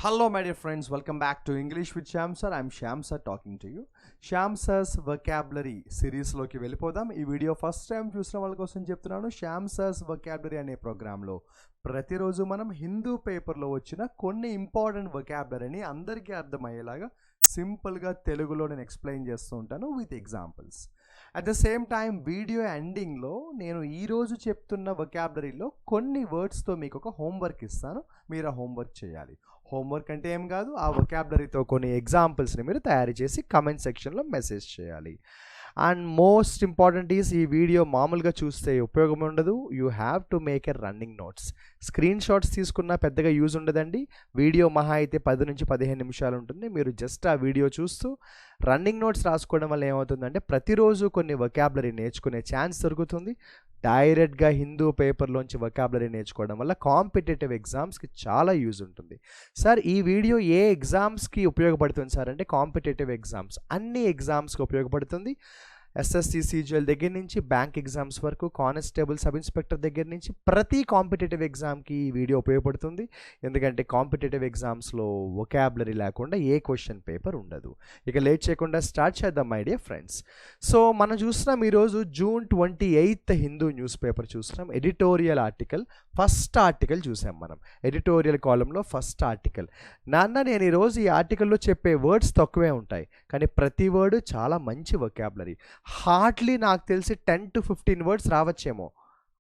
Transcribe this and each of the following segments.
Hello my dear friends, welcome back to English with Shyam sir. I'm Shyam sir talking to you. Shyam sir's vocabulary series లోకి వెళ్ళిపోదాం. ఈ video first time చూసిన వాళ్ళ కోసం చెప్తున్నాను. Shyam sir's vocabulary అనే ప్రోగ్రాంలో ప్రతిరోజు మనం హిందూ పేపర్లో వచ్చిన కొన్ని ఇంపార్టెంట్ vocabularyని అందరికీ అర్థమయ్యేలాగా సింపుల్గా తెలుగులో నేను ఎక్స్ప్లెయిన్ చేస్తూ ఉంటాను with examples. At the same time video ఎండింగ్లో నేను ఈరోజు చెప్తున్న vocabularyలో కొన్ని వర్డ్స్తో మీకు ఒక హోంవర్క్ ఇస్తాను. మీరు ఆ హోంవర్క్ చేయాలి. హోంవర్క్ అంటే ఏం కాదు, ఆ వొకాబులరీతో కొన్ని ఎగ్జాంపుల్స్ని మీరు తయారు చేసి కమెంట్ సెక్షన్లో మెసేజ్ చేయాలి. అండ్ మోస్ట్ ఇంపార్టెంట్ ఈజ్ ఈ వీడియో మామూలుగా చూస్తే ఉపయోగం ఉండదు. You have to make a running notes. Screen shots తీసుకున్నా పెద్దగా యూజ్ ఉండదండి. వీడియో మహా అయితే 10 నుంచి 15 నిమిషాలు ఉంటుంది. మీరు జస్ట్ ఆ వీడియో చూస్తూ రన్నింగ్ నోట్స్ రాసుకోవడం వల్ల ఏమవుతుందంటే ప్రతిరోజు కొన్ని వొకాబులరీ నేర్చుకునే ఛాన్స్ దొరుకుతుంది. డైరెక్ట్గా హిందూ పేపర్లోంచి వొకాబులరీ నేర్చుకోవడం వల్ల కాంపిటేటివ్ ఎగ్జామ్స్కి చాలా యూజ్ ఉంటుంది. సార్ ఈ వీడియో ఏ ఎగ్జామ్స్కి ఉపయోగపడుతుంది సార్ అంటే కాంపిటేటివ్ ఎగ్జామ్స్, అన్ని ఎగ్జామ్స్కి ఉపయోగపడుతుంది. ఎస్ఎస్సి సిజిఎల్ దగ్గర నుంచి బ్యాంక్ ఎగ్జామ్స్ వరకు, కానిస్టేబుల్ సబ్ ఇన్స్పెక్టర్ దగ్గర నుంచి ప్రతి కాంపిటేటివ్ ఎగ్జామ్కి ఈ వీడియో ఉపయోగపడుతుంది. ఎందుకంటే కాంపిటేటివ్ ఎగ్జామ్స్లో వొకాబులరీ లేకుండా ఏ క్వశ్చన్ పేపర్ ఉండదు. ఇక లేట్ చేయకుండా స్టార్ట్ చేద్దాం మై డియర్ ఫ్రెండ్స్. సో మనం చూస్తున్నాం ఈరోజు జూన్ 28 హిందూ న్యూస్ పేపర్ చూస్తున్నాం. ఎడిటోరియల్ ఆర్టికల్ ఫస్ట్ ఆర్టికల్ చూసాం మనం. ఎడిటోరియల్ కాలంలో ఫస్ట్ ఆర్టికల్. నేను ఈరోజు ఈ ఆర్టికల్లో చెప్పే వర్డ్స్ తక్కువే ఉంటాయి, కానీ ప్రతి వర్డ్ చాలా మంచి వొకాబులరీ. హార్డ్లీ నాకు తెలిసి 10 to 15 వర్డ్స్ రావచ్చేమో,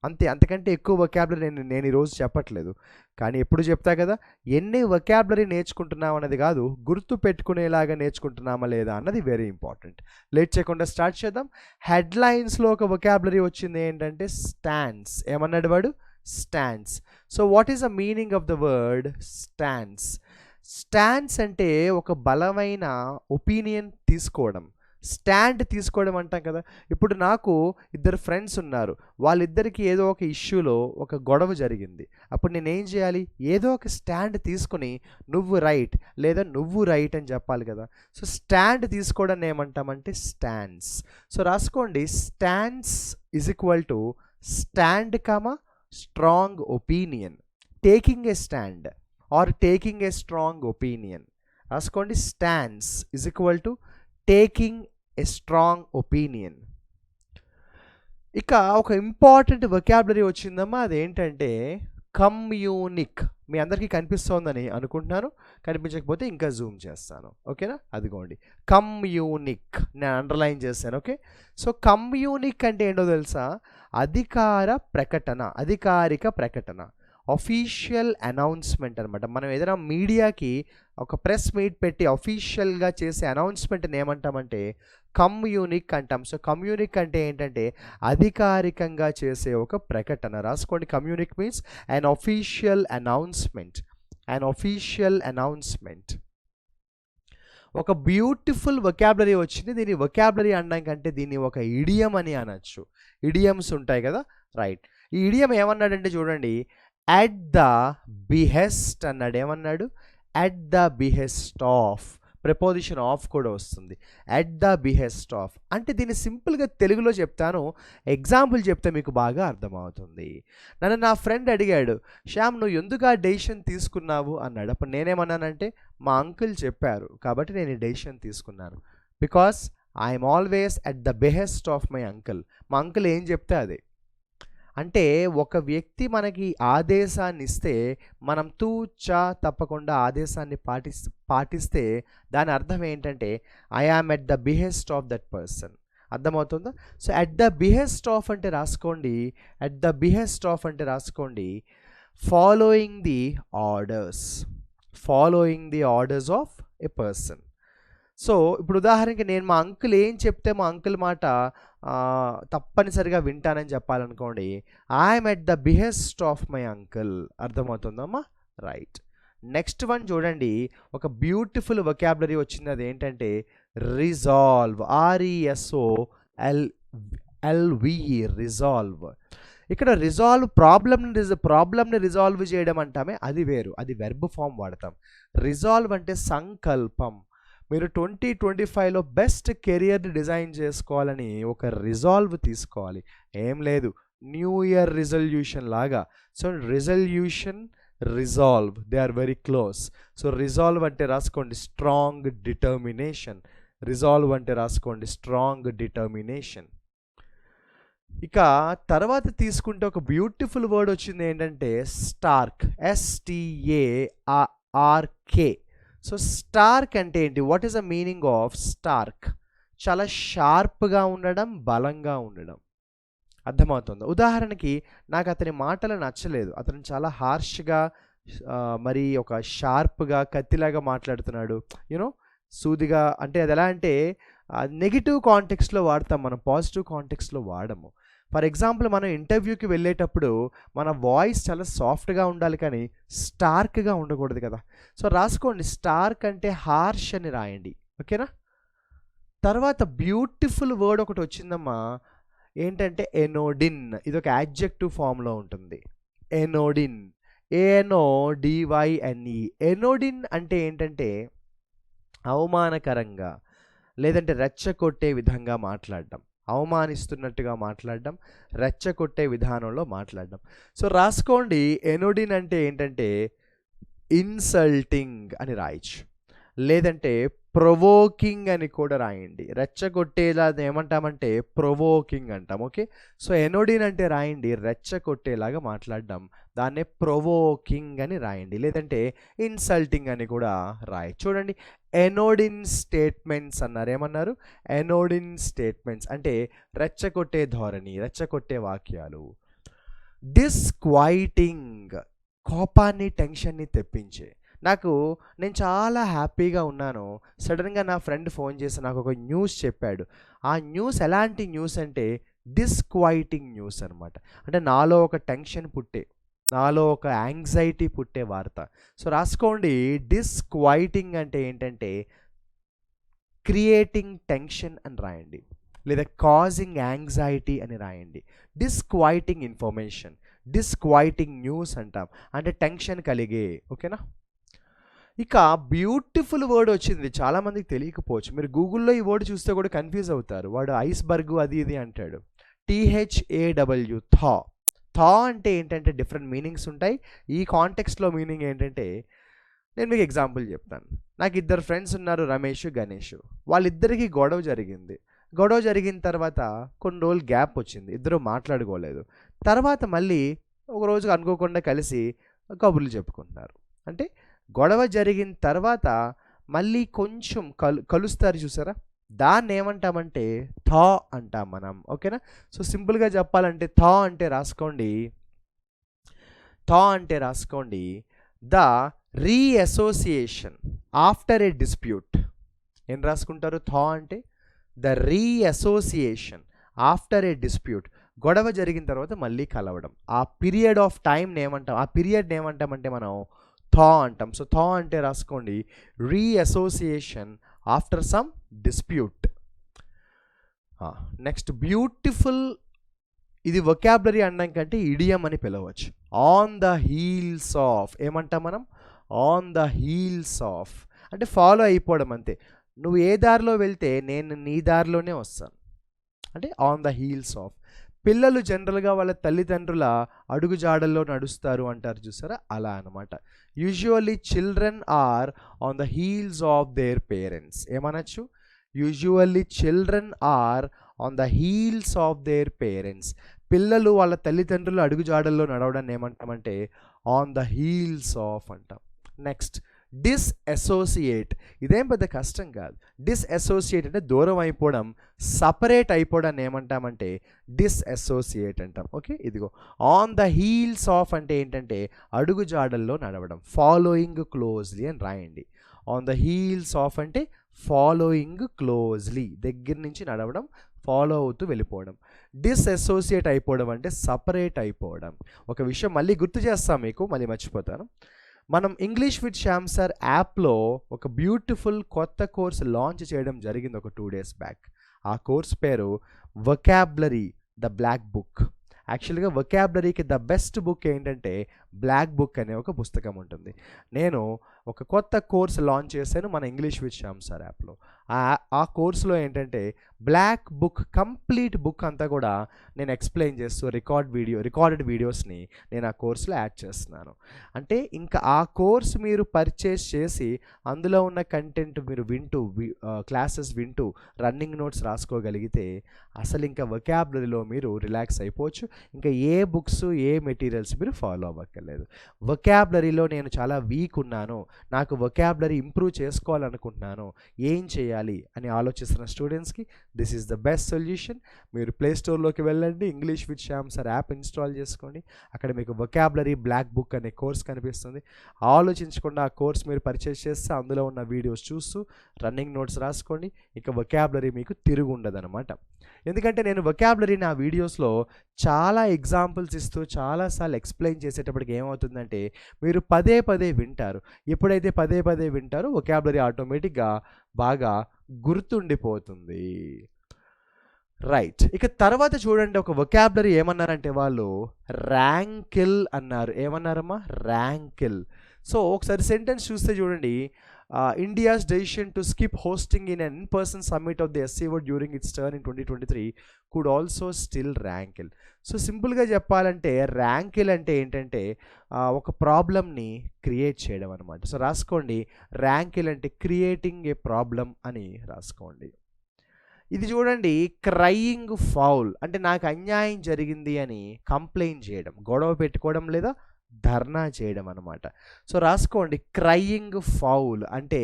అంతకంటే ఎక్కువ వొకాబులరీ నేను ఈరోజు చెప్పట్లేదు. కానీ ఎప్పుడు చెప్తా కదా, ఎన్ని వొకాబులరీ నేర్చుకుంటున్నాం అన్నది కాదు, గుర్తు పెట్టుకునేలాగా నేర్చుకుంటున్నామా లేదా అన్నది వెరీ ఇంపార్టెంట్. లేట్ చేయకుండా స్టార్ట్ చేద్దాం. హెడ్లైన్స్లో ఒక వొకాబులరీ వచ్చింది ఏంటంటే స్టాండ్స్. ఏమన్నాడు వాడు? Stands. So what is the meaning of the word stands? Stands అంటే ఒక బలమైన ఒపీనియన్ తీసుకోవడం, స్టాండ్ తీసుకోవడం అంటాం కదా. ఇప్పుడు నాకు ఇద్దరు ఫ్రెండ్స్ ఉన్నారు, వాళ్ళిద్దరికి ఏదో ఒక ఇష్యూలో ఒక గొడవ జరిగింది. అప్పుడు నేనేం చేయాలి? ఏదో ఒక స్టాండ్ తీసుకుని నువ్వు రైట్ లేదా నువ్వు రైట్ అని చెప్పాలి కదా. సో స్టాండ్ తీసుకోవడం ఏమంటామంటే స్టాండ్స్. సో రాసుకోండి, stands is equal to stand comma strong opinion, taking a stand or taking a strong opinion. రాసుకోండి, stands is equal to taking a strong opinion. ఇక ఒక ఇంపార్టెంట్ వొకాబులరీ వచ్చిందమ్మా, అదేంటంటే కమ్యూనిక్. మీ అందరికీ కనిపిస్తోందని అనుకుంటున్నాను, కనిపించకపోతే ఇంకా జూమ్ చేస్తాను, ఓకేనా? అదిగోండి, కమ్యూనిక్ నేను అండర్లైన్ చేశాను. ఓకే, సో కమ్యూనిక్ అంటే ఏంటో తెలుసా? అధికారిక ప్రకటన, అఫీషియల్ అనౌన్స్మెంట్ అనమాట. మనం ఏదైనా మీడియాకి ఒక ప్రెస్ మీట్ పెట్టి అఫీషియల్గా చేసే అనౌన్స్మెంట్ని ఏమంటామంటే కమ్యూనిక్ అంటాం. సో కమ్యూనిక్ అంటే ఏంటంటే అధికారికంగా చేసే ఒక ప్రకటన. రాసుకోండి, communique means an official announcement. ఒక బ్యూటిఫుల్ వొకాబులరీ వచ్చింది. దీని వొకాబులరీ అనడం కంటే దీన్ని ఒక ఇడియం అని అనొచ్చు. ఇడియమ్స్ ఉంటాయి కదా, రైట్. ఈ ఇడియం ఏమన్నాడంటే చూడండి, అట్ ద బిహెస్ట్ అన్నాడు. ఏమన్నాడు? At the behest of. Preposition of కూడా వస్తుంది. అట్ ద బిహెస్ట్ ఆఫ్ అంటే దీన్ని సింపుల్గా తెలుగులో చెప్తాను, ఎగ్జాంపుల్ చెప్తే మీకు బాగా అర్థమవుతుంది. నన్ను నా ఫ్రెండ్ అడిగాడు, శ్యామ్ నువ్వు ఎందుకు ఆ డెసిషన్ తీసుకున్నావు అన్నాడు. అప్పుడు నేనేమన్నానంటే మా అంకుల్ చెప్పారు కాబట్టి నేను ఈ డెసిషన్ తీసుకున్నాను. Because I'm always at the behest of my uncle. మా అంకుల్ ఏం చెప్తే అదే. అంటే ఒక వ్యక్తి మనకి ఆదేశాన్ని ఇస్తే మనం తూచా తప్పకుండా ఆదేశాన్ని పాటిస్తే దాని అర్థం ఏంటంటే I am at the behest of that person. అర్థమవుతుందా? So at the behest of అంటే రాసుకోండి, following the orders of a person. So ఇప్పుడు ఉదాహరణకి నేను మా అంకుల్ ఏం చెప్తే మా అంకుల్ మాట తప్పనిసరిగా వింటానని చెప్పాలనుకోండి, I'm at the behest of my uncle. అర్థమవుతుందమ్మా, రైట్. నెక్స్ట్ వన్ చూడండి, ఒక బ్యూటిఫుల్ వొకాబులరీ వచ్చింది. అదేంటంటే రిజాల్వ్. RESOLVE, resolve. ఇక్కడ రిజాల్వ్ ప్రాబ్లమ్ని రిజాల్వ్ చేయడం అంటామే, అది వేరు, అది వెర్బ్ ఫామ్ వాడతాం. రిజాల్వ్ అంటే సంకల్పం. మీరు 2025లో బెస్ట్ కెరియర్ని డిజైన్ చేసుకోవాలని ఒక రిజాల్వ్ తీసుకోవాలి. ఏం లేదు, న్యూ ఇయర్ రిజల్యూషన్ లాగా. So resolution resolve, they are very close. So resolve అంటే రాసుకోండి స్ట్రాంగ్ డిటర్మినేషన్. రిజాల్వ్ అంటే రాసుకోండి స్ట్రాంగ్ డిటర్మినేషన్. ఇక తర్వాత తీసుకుంటే ఒక బ్యూటిఫుల్ వర్డ్ వచ్చింది ఏంటంటే స్టార్క్, STARK. సో స్టార్క్ అంటే ఏంటి? What is the meaning of stark? చాలా షార్ప్గా ఉండడం, బలంగా ఉండడం. అర్థమవుతుంది. ఉదాహరణకి నాకు అతని మాటలు నచ్చలేదు, అతను చాలా హార్ష్గా మరి ఒక షార్ప్గా కత్తిలాగా మాట్లాడుతున్నాడు, యూనో సూదిగా. అంటే అది ఎలా అంటే నెగిటివ్ కాంటెక్స్ట్లో వాడతాం మనం, పాజిటివ్ కాంటెక్స్ట్లో వాడము. ఫర్ ఎగ్జాంపుల్ మనం ఇంటర్వ్యూకి వెళ్ళేటప్పుడు మన వాయిస్ చాలా సాఫ్ట్గా ఉండాలి కానీ స్టార్క్గా ఉండకూడదు కదా. సో రాసుకోండి స్టార్క్ అంటే హార్ష్ అని రాయండి, ఓకేనా. తర్వాత బ్యూటిఫుల్ వర్డ్ ఒకటి వచ్చిందమ్మా, ఏంటంటే ఎనోడిన్. ఇది ఒక యాడ్జెక్టివ్ ఫామ్లో ఉంటుంది. ఎనోడిన్, ANODYNE. ఎనోడిన్ అంటే ఏంటంటే అవమానకరంగా లేదంటే రెచ్చగొట్టే విధంగా మాట్లాడడం, అవమానిస్తున్నట్టుగా మాట్లాడడం, రెచ్చగొట్టే విధానంలో మాట్లాడడం. సో రాసుకోండి ఎనోడిన్ అంటే ఏంటంటే ఇన్సల్టింగ్ అని రాయొచ్చు, లేదంటే ప్రొవోకింగ్ అని కూడా రాయండి. రెచ్చగొట్టేలా ఏమంటామంటే ప్రొవోకింగ్ అంటాం, ఓకే. సో ఎనోడిన్ అంటే రాయండి రెచ్చగొట్టేలాగా మాట్లాడడం, దాన్నే ప్రొవోకింగ్ అని రాయండి, లేదంటే ఇన్సల్టింగ్ అని కూడా రాయొచ్చు. చూడండి ఎనోడిన్ స్టేట్మెంట్స్ అన్నారు. ఏమన్నారు? ఎనోడిన్ స్టేట్మెంట్స్ అంటే రెచ్చగొట్టే ధోరణి, రెచ్చగొట్టే వాక్యాలు. డిస్క్వైటింగ్, కోపాన్ని టెన్షన్ని తెప్పించే. నేను చాలా హ్యాపీగా ఉన్నాను, సడన్గా నా ఫ్రెండ్ ఫోన్ చేసి నాకు ఒక న్యూస్ చెప్పాడు. ఆ న్యూస్ ఎలాంటి న్యూస్ అంటే డిస్క్వైటింగ్ న్యూస్ అనమాట. అంటే నాలో ఒక టెన్షన్ పుట్టే, నాలో ఒక యాంగ్జైటీ పుట్టే వార్త. సో రాసుకోండి డిస్క్వైటింగ్ అంటే ఏంటంటే క్రియేటింగ్ టెన్షన్ అని రాయండి, లేదా కాజింగ్ యాంగ్జైటీ అని రాయండి. డిస్క్వైటింగ్ ఇన్ఫర్మేషన్, డిస్క్వైటింగ్ న్యూస్ అంటాం, అంటే టెన్షన్ కలిగే, ఓకేనా. ఇక బ్యూటిఫుల్ వర్డ్ వచ్చింది, చాలామందికి తెలియకపోవచ్చు. మీరు గూగుల్లో ఈ వర్డ్ చూస్తే కూడా కన్ఫ్యూజ్ అవుతారు. వాడు ఐస్బర్గ్ అది ఇది అంటాడు. THAW, థా. థా అంటే ఏంటంటే డిఫరెంట్ మీనింగ్స్ ఉంటాయి. ఈ కాంటెక్స్ట్లో మీనింగ్ ఏంటంటే, నేను మీకు ఎగ్జాంపుల్ చెప్తాను. నాకు 2 ఫ్రెండ్స్ ఉన్నారు, రమేష్, గణేష్. వాళ్ళిద్దరికీ గొడవ జరిగింది. గొడవ జరిగిన తర్వాత కొన్ని రోజులు గ్యాప్ వచ్చింది, ఇద్దరు మాట్లాడుకోలేదు. తర్వాత మళ్ళీ ఒక రోజు అనుకోకుండా కలిసి కబుర్లు చెప్పుకుంటున్నారు. అంటే గొడవ జరిగిన తర్వాత మళ్ళీ కొంచెం కలుస్తారు చూసారా, దాన్ని ఏమంటామంటే థా అంటాం మనం, ఓకేనా. సో సింపుల్గా చెప్పాలంటే థా అంటే రాసుకోండి ద రీఅసోసియేషన్ ఆఫ్టర్ ఏ డిస్ప్యూట్. ఏం రాసుకుంటారు? థా అంటే ద రీఅసోసియేషన్ ఆఫ్టర్ ఏ డిస్ప్యూట్. గొడవ జరిగిన తర్వాత మళ్ళీ కలవడం, ఆ పీరియడ్ ఆఫ్ టైంని ఏమంటాం, ఆ పీరియడ్ని ఏమంటామంటే మనం థా అంటాం. సో థా అంటే రాసుకోండి reassociation after some dispute. Next beautiful, ఇది వొకాబులరీ అనడం కంటే ఇడియం అని పిలవచ్చు. On the heels of. ఏమంటాం మనం? ఆన్ ద హీల్స్ ఆఫ్ అంటే ఫాలో అయిపోవడం అంతే. నువ్వు ఏ దారిలో వెళ్తే నేను నీ దారిలోనే వస్తాను, అంటే ఆన్ ద హీల్స్ ఆఫ్. పిల్లలు జనరల్గా వాళ్ళ తల్లిదండ్రుల అడుగుజాడల్లో నడుస్తారు అంటారు చూసారా, అలా అనమాట. Usually children are on the heels of their parents. ఏమనొచ్చు? Usually children are on the heels of their parents. పిల్లలు వాళ్ళ తల్లిదండ్రుల అడుగుజాడల్లో నడవడాన్ని ఏమంటామంటే ఆన్ ద హీల్స్ ఆఫ్ అంటాం. Next disassociate. ఇదేం పెద్ద కష్టం కాదు. డిస్అసోసియేట్ అంటే దూరం అయిపోవడం, సపరేట్ అయిపోవడాన్ని ఏమంటామంటే డిస్అసోసియేట్ అంటాం, ఓకే. ఇదిగో ఆన్ ద హీల్స్ ఆఫ్ అంటే ఏంటంటే అడుగుజాడల్లో నడవడం, ఫాలోయింగ్ క్లోజ్లీ అని రాయండి. ఆన్ ద హీల్స్ ఆఫ్ అంటే ఫాలోయింగ్ క్లోజ్లీ, దగ్గర నుంచి నడవడం, ఫాలో అవుతూ వెళ్ళిపోవడం. డిస్అసోసియేట్ అయిపోవడం అంటే సపరేట్ అయిపోవడం. ఒక విషయం మళ్ళీ గుర్తు చేస్తాం మీకు, మళ్ళీ మర్చిపోతాను. మనం ఇంగ్లీష్ విత్ శ్యామ్ సార్ యాప్లో ఒక బ్యూటిఫుల్ కొత్త కోర్స్ లాంచ్ చేయడం జరిగింది ఒక 2 days బ్యాక్. ఆ కోర్స్ పేరు వొకాబులరీ ద బ్లాక్ బుక్. యాక్చువల్గా వొకాబులరీకి ద బెస్ట్ బుక్ ఏంటంటే బ్లాక్ బుక్ అనే ఒక పుస్తకం ఉంటుంది. నేను ఒక కొత్త కోర్స్ లాంచ్ చేశాను మన ఇంగ్లీష్ విత్ శ్యామ్ సార్ యాప్లో. ఆ కోర్సులో ఏంటంటే బ్లాక్ బుక్ కంప్లీట్ బుక్ అంతా కూడా నేను ఎక్స్ప్లెయిన్ చేస్తూ రికార్డెడ్ వీడియోస్ని నేను ఆ కోర్సులో యాడ్ చేస్తున్నాను. అంటే ఇంకా ఆ కోర్స్ మీరు పర్చేస్ చేసి అందులో ఉన్న కంటెంట్ మీరు క్లాసెస్ వింటూ రన్నింగ్ నోట్స్ రాసుకోగలిగితే అసలు ఇంకా వొకాబులరీలో మీరు రిలాక్స్ అయిపోవచ్చు. ఇంకా ఏ బుక్స్ ఏ మెటీరియల్స్ మీరు ఫాలో అవ్వక్కర్లేదు. వొకాబులరీలో నేను చాలా వీక్ ఉన్నాను, నాకు వొకాబులరీ ఇంప్రూవ్ చేసుకోవాలనుకుంటున్నాను, ఏం చేయాలి అని ఆలోచిస్తున్న స్టూడెంట్స్కి this is the best solution. మీరు ప్లే స్టోర్లోకి వెళ్ళండి, English with Shyam sir app install చేసుకోండి. అక్కడ మీకు వొకాబులరీ బ్లాక్ బుక్ అనే కోర్స్ కనిపిస్తుంది. ఆలోచించకుండా ఆ కోర్స్ మీరు పర్చేస్ చేస్తే అందులో ఉన్న వీడియోస్ చూస్తూ రన్నింగ్ నోట్స్ రాసుకోండి. ఇక వొకాబులరీ మీకు తిరుగు ఉండదన్నమాట. ఎందుకంటే నేను వొకాబులరీ నా వీడియోస్లో చాలా ఎగ్జాంపుల్స్ ఇస్తూ చాలాసార్లు ఎక్స్ప్లెయిన్ చేసేటప్పటికి ఏమవుతుందంటే మీరు పదే పదే వింటారు. ఎప్పుడైతే పదే పదే వింటారో వొకాబులరీ ఆటోమేటిక్గా బాగా గుర్తుండిపోతుంది. రైట్. ఇక తర్వాత చూడండి, ఒక వొకాబులరీ ఏమన్నారంటే వాళ్ళు ర్యాంకిల్ అన్నారు. ఏమన్నారమ్మా? ర్యాంకిల్. సో ఒకసారి సెంటెన్స్ చూస్తే చూడండి, India's decision to skip hosting in an in person summit of the SCO during its turn in 2023 could also still rankle. So సింపుల్గా చెప్పాలంటే ర్యాంకిల్ అంటే ఏంటంటే ఒక ప్రాబ్లమ్ని క్రియేట్ చేయడం అనమాట. సో రాసుకోండి, ర్యాంకిల్ అంటే క్రియేటింగ్ ఏ ప్రాబ్లం అని రాసుకోండి. ఇది చూడండి, క్రయింగ్ ఫౌల్ అంటే నాకు అన్యాయం జరిగింది అని కంప్లైంట్ చేయడం, గొడవ పెట్టుకోవడం లేదా ధర్నా చేయడం అనమాట. సో రాసుకోండి, క్రయింగ్ ఫౌల్ అంటే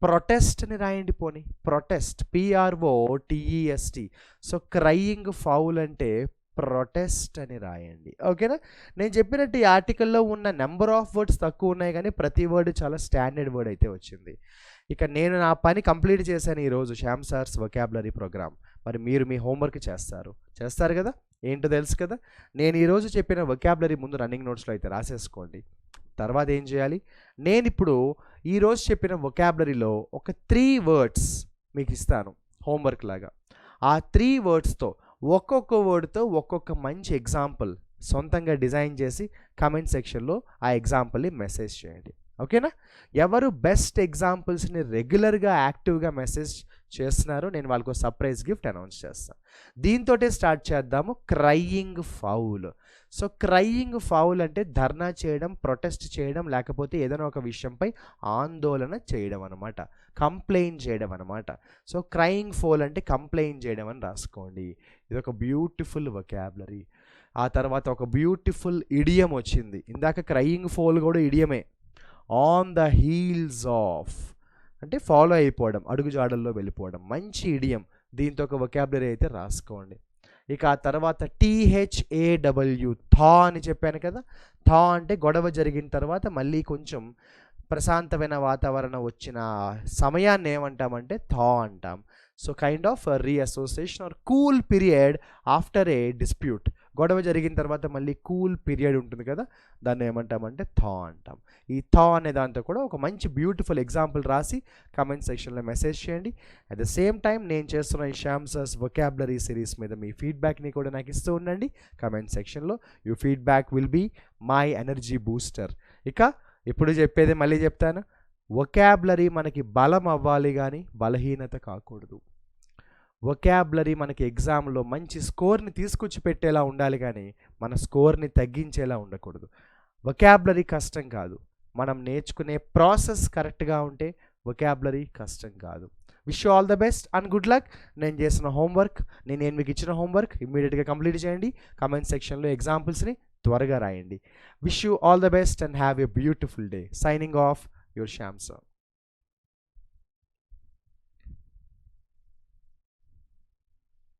ప్రొటెస్ట్ని రాయండి. పోనీ protest, PROTEST. So crying foul అంటే ప్రొటెస్ట్ అని రాయండి. ఓకేనా? నేను చెప్పినట్టు ఈ ఆర్టికల్లో ఉన్న నెంబర్ ఆఫ్ వర్డ్స్ తక్కువ ఉన్నాయి, కానీ ప్రతి వర్డ్ చాలా స్టాండర్డ్ వర్డ్ అయితే వచ్చింది. ఇక నేను నా పని కంప్లీట్ చేశాను ఈరోజు శ్యామ్ సార్స్ వొకాబులరీ ప్రోగ్రామ్. మరి మీరు మీ హోంవర్క్ చేస్తారు కదా? ఏంటో తెలుసు కదా? నేను ఈరోజు చెప్పిన వొకాబులరీ ముందు రన్నింగ్ నోట్స్లో అయితే రాసేసుకోండి. తర్వాత ఏం చేయాలి, నేను ఇప్పుడు ఈరోజు చెప్పిన వొకాబులరీలో ఒక 3 వర్డ్స్ మీకు ఇస్తాను హోంవర్క్ లాగా. ఆ 3 వర్డ్స్తో ఒక్కొక్క వర్డ్తో ఒక్కొక్క మంచి ఎగ్జాంపుల్ సొంతంగా డిజైన్ చేసి కామెంట్ సెక్షన్లో ఆ ఎగ్జాంపుల్ని మెసేజ్ చేయండి. ఓకేనా? ఎవరు బెస్ట్ ఎగ్జాంపుల్స్ని రెగ్యులర్గా యాక్టివ్గా మెసేజ్ చేస్తున్నారో నేను వాళ్ళకు సర్ప్రైజ్ గిఫ్ట్ అనౌన్స్ చేస్తాను. దీంతో స్టార్ట్ చేద్దాము. Crying foul. So crying foul అంటే ధర్నా చేయడం, ప్రొటెస్ట్ చేయడం, లేకపోతే ఏదైనా ఒక విషయంపై ఆందోళన చేయడం అనమాట, కంప్లైంట్ చేయడం అనమాట. సో క్రయింగ్ ఫౌల్ అంటే కంప్లైంట్ చేయడం అని రాసుకోండి. ఇది ఒక బ్యూటిఫుల్ వొకాబులరీ. ఆ తర్వాత ఒక బ్యూటిఫుల్ ఇడియం వచ్చింది. ఇందాక క్రయింగ్ ఫౌల్ కూడా ఇడియమే. ఆన్ ద హీల్స్ ఆఫ్ అంటే ఫాలో అయిపోవడం, అడుగుజాడల్లో వెళ్ళిపోవడం, మంచి ఇడియం. దీంతో ఒక వొకాబులరీ అయితే రాసుకోండి. ఇక ఆ తర్వాత THAW, థా అని చెప్పాను కదా. థా అంటే గొడవ జరిగిన తర్వాత మళ్ళీ కొంచెం ప్రశాంతమైన వాతావరణం వచ్చిన సమయాన్ని ఏమంటామంటే థా అంటాం. So kind of reassociation or cool period after a dispute. గొడవ జరిగిన తర్వాత మళ్ళీ కూల్ పీరియడ్ ఉంటుంది కదా, దాన్ని ఏమంటామంటే థా అంటాం. ఈ థా అనే దాంతో కూడా ఒక మంచి బ్యూటిఫుల్ ఎగ్జాంపుల్ రాసి కామెంట్ సెక్షన్లో మెసేజ్ చేయండి. అట్ ద సేమ్ టైం నేను చేస్తున్న ఈ శ్యామ్ సార్స్ వొకాబులరీ సిరీస్ మీద మీ ఫీడ్బ్యాక్ని కూడా నాకు ఇస్తూ ఉండండి కామెంట్ సెక్షన్లో. You feedback will be my energy booster. ఇక ఇప్పుడు చెప్పేది మళ్ళీ చెప్తాను, వొకాబులరీ మనకి బలం అవ్వాలి కానీ బలహీనత కాకూడదు. వొకాబులరీ మనకి ఎగ్జామ్లో మంచి స్కోర్ని తీసుకొచ్చి పెట్టేలా ఉండాలి కానీ మన స్కోర్ని తగ్గించేలా ఉండకూడదు. వొకాబులరీ కష్టం కాదు, మనం నేర్చుకునే ప్రాసెస్ కరెక్ట్గా ఉంటే వొకాబులరీ కష్టం కాదు. Wish you all the best and good luck. నేను చేసిన హోంవర్క్, నేను మీకు ఇచ్చిన హోంవర్క్ ఇమ్మీడియట్గా కంప్లీట్ చేయండి. కామెంట్ సెక్షన్లో ఎగ్జాంపుల్స్ని త్వరగా రాయండి. Wish you all the best and have a beautiful day. Signing off your Shyam sir.